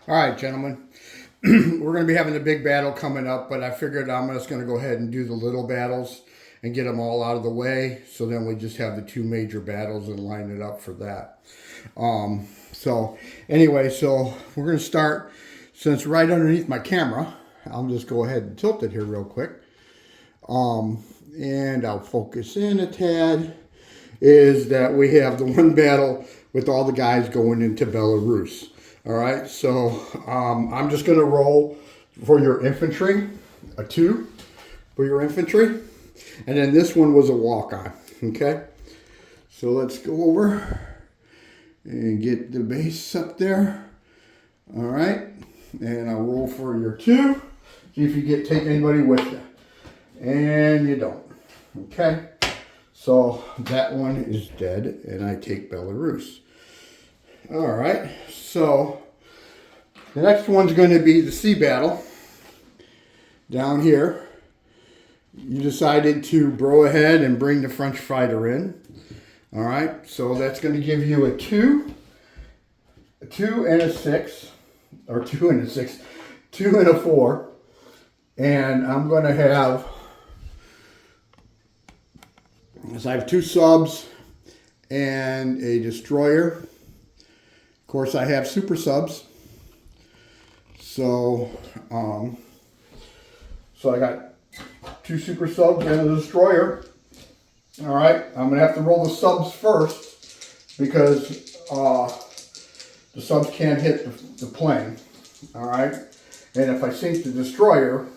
All right, gentlemen. We're going to be having a big battle coming up, but I figured I'm just going to go ahead and do the little battles and get them all out of the way. So then we just have the two major battles and line it up for that. So anyway, so we're going to start, since right underneath my camera, I'll just go ahead and tilt it here real quick. And I'll focus in a tad, is that we have the one battle with all the guys going into Belarus. All right, so I'm just going to roll for your infantry, a 2 for your infantry, and then this one was a walk-on, okay? So let's go over and get the base up there. All right, and I'll roll for your 2. See if you take anybody with you. And you don't. Okay, so that one is dead, and I take Belarus. All right, so the next one's going to be the sea battle. Down here, you decided to bro ahead and bring the French fighter in. All right, so that's going to give you a 2 and a 6, or 2 and a 6, 2 and a 4, and I'm going to have, so I have 2 subs and a destroyer. Of course, I have super subs. So, so I got 2 super subs and a destroyer. All right, I'm gonna have to roll the subs first because the subs can't hit the plane. All right, and if I sink the destroyer,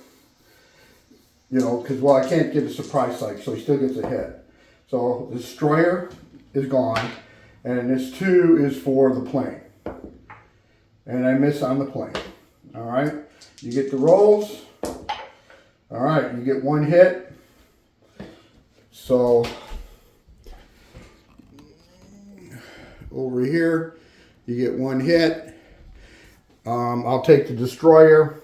you know, because well, I can't get a surprise sight, so he still gets a hit. So the destroyer is gone, and this 2 is for the plane. And I miss on the plane. All right, you get the rolls. All right, you get 1 hit. So over here, you get 1 hit. I'll take the destroyer.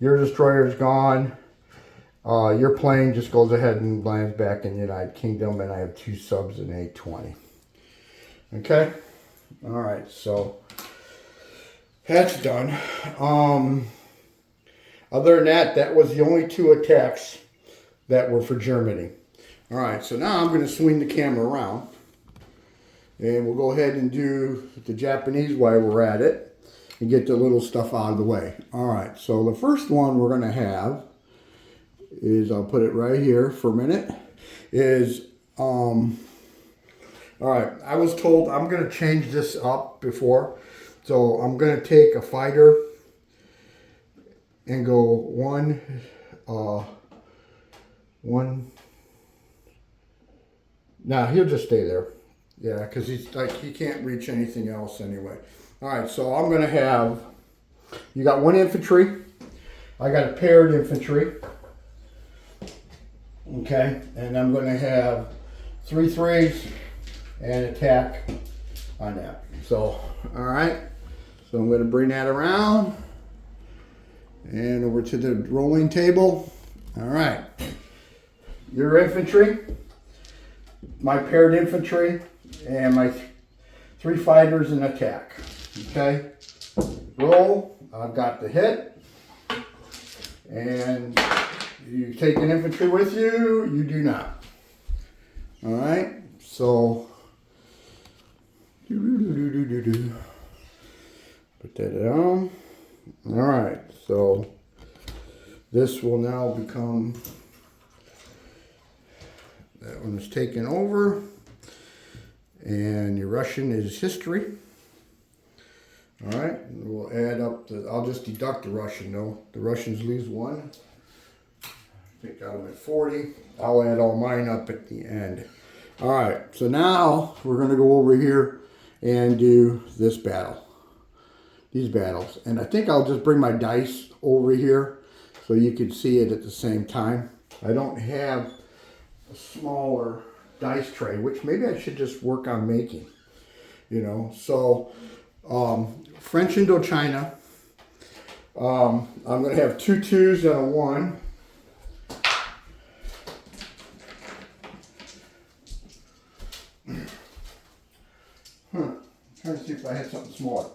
Your destroyer is gone. Your plane just goes ahead and lands back in the United Kingdom, and I have 2 subs and 820. Okay? All right, so that's done. Other than that, that was the only 2 attacks that were for Germany. All right, so now I'm going to swing the camera around, and we'll go ahead and do the Japanese while we're at it and get the little stuff out of the way. All right, so the first one we're going to have is, I'll put it right here for a minute, is, all right, I was told I'm going to change this up before. So I'm going to take a fighter and go 1, 1. Nah, he'll just stay there. Yeah, because he's like, he can't reach anything else anyway. All right, so I'm going to have, you got 1 infantry. I got a paired infantry. Okay, and I'm going to have 3 3s and attack on that. So, all right. So I'm going to bring that around and over to the rolling table. All right. Your infantry, my paired infantry, and my 3 fighters in attack. Okay. Roll. I've got the hit. And you take an infantry with you. You do not. All right. So, put that down. All right, so this will now become, that one is taken over, and your Russian is history. All right, we'll add up the, I'll just deduct the Russian though. The Russians lose 1. I think I'm at 40. I'll add all mine up at the end. All right, so now we're going to go over here and do this battle. These battles. And I think I'll just bring my dice over here so you can see it at the same time. I don't have a smaller dice tray, which maybe I should just work on making. You know, so French Indochina. I'm going to have 2 2s and a 1. I'm trying to see if I had something smaller.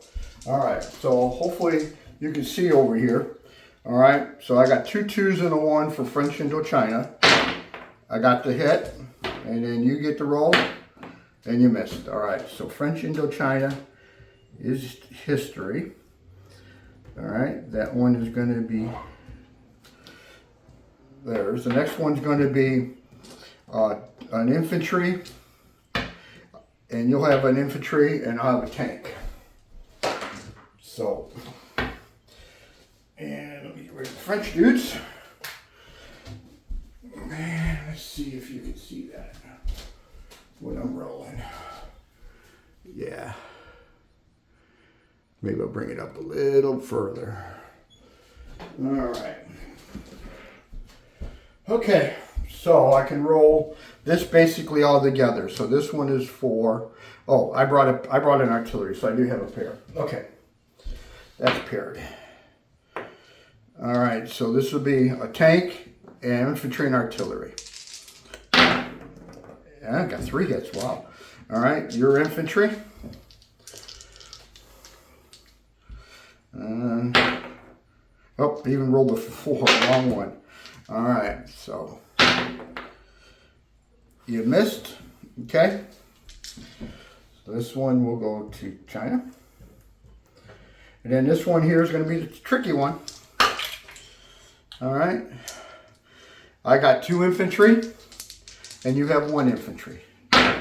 All right, so hopefully you can see over here. All right, so I got 2 2s and a 1 for French Indochina. I got the hit, and then you get the roll, and you missed. All right, so French Indochina is history. All right, that one is going to be theirs. The next one's going to be an infantry, and you'll have an infantry, and I'll have a tank. So, and let me get rid of the French dudes. Man, let's see if you can see that when I'm rolling. Yeah. Maybe I'll bring it up a little further. All right. Okay, so I can roll this basically all together. So this one is for, oh, I brought an artillery, so I do have a pair. Okay, that's paired. All right, so this will be a tank and infantry and artillery. Yeah, I got 3 hits, wow. All right, your infantry. And, oh, even rolled a 4, wrong one. All right, so you missed, okay? So this one will go to China. And then this one here is going to be the tricky one. All right. I got 2 infantry, and you have 1 infantry.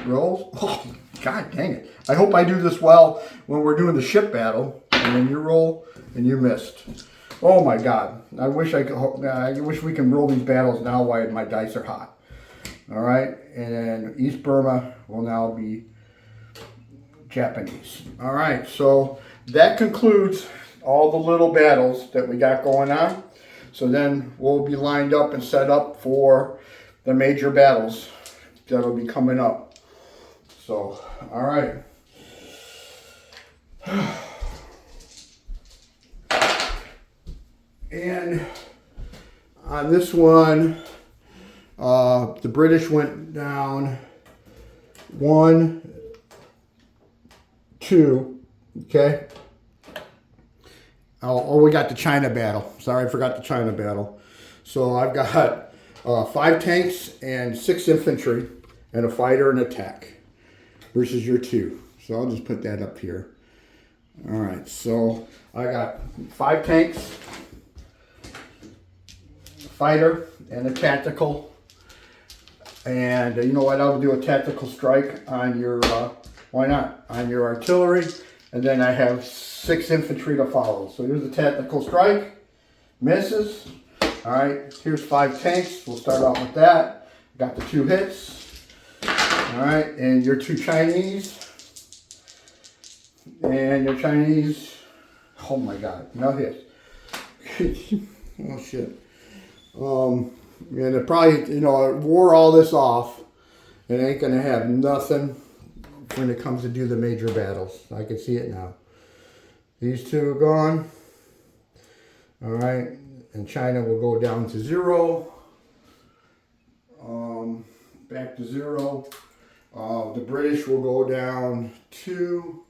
Rolls. Oh, God dang it. I hope I do this well when we're doing the ship battle. And then you roll, and you missed. Oh my God! I wish we can roll these battles now while my dice are hot. All right, and then East Burma will now be Japanese. All right, so that concludes all the little battles that we got going on. So then we'll be lined up and set up for the major battles that'll be coming up. So, all right. And on this one, the British went down 1, 2, okay? Oh, we got the China battle. Sorry, I forgot the China battle. So I've got 5 tanks and 6 infantry and a fighter and attack versus your 2. So I'll just put that up here. All right, so I got 5 tanks, fighter, and a tactical. And you know what? I'll do a tactical strike on your, why not? On your artillery. And then I have 6 infantry to follow. So here's the tactical strike. Misses. All right, here's 5 tanks. We'll start off with that. Got the 2 hits. All right, and your 2 Chinese. And your Chinese, oh my God, no hits. Oh shit. And it probably, you know, it wore all this off. It ain't gonna have nothing when it comes to do the major battles. I can see it now. These 2 are gone. All right, and China will go down to 0. Back to 0. The British will go down 2.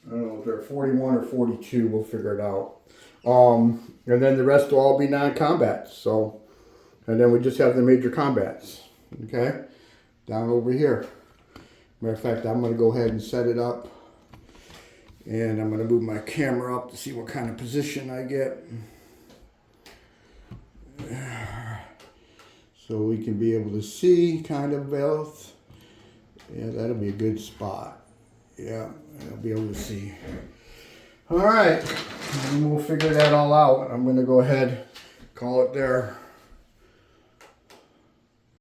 I don't know if they're 41 or 42. We'll figure it out. And then the rest will all be non-combat. So, and then we just have the major combats. Okay, down over here. Matter of fact, I'm going to go ahead and set it up. And I'm going to move my camera up to see what kind of position I get. So we can be able to see kind of both. Yeah, that'll be a good spot. Yeah, I'll be able to see. All right, and we'll figure that all out. I'm going to go ahead, call it there.